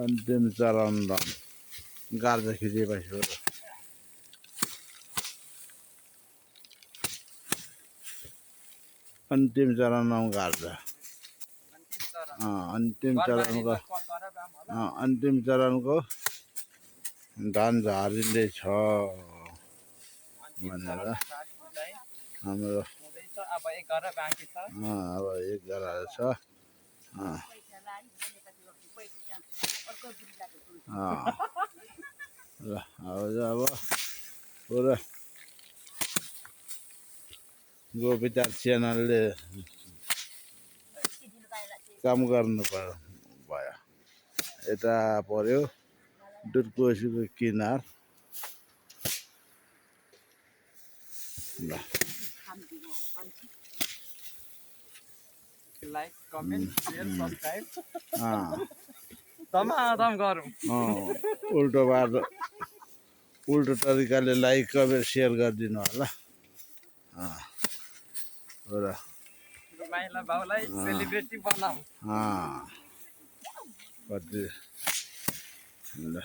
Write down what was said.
अन्तिम चरण गार्जा खिचेपछि अन्तिम चरणमा गार्जा अन्तिम चरणको धान झारिँदैछ भनेर हाम्रो अब 11 बाँकी छ ल अब पुरा गोविचार च्यानलले काम गर्नु भयो यता पर्यो दुधकोशीको किनार ल लाइक कमेन्ट शेयर सब्स्क्राइब धमाधम गरौँ उल्टो तरिकाले लाइक कमेन्ट सेयर गरिदिनु होला माइला बाउलाई सेलिब्रेटी बनाऊ कति ल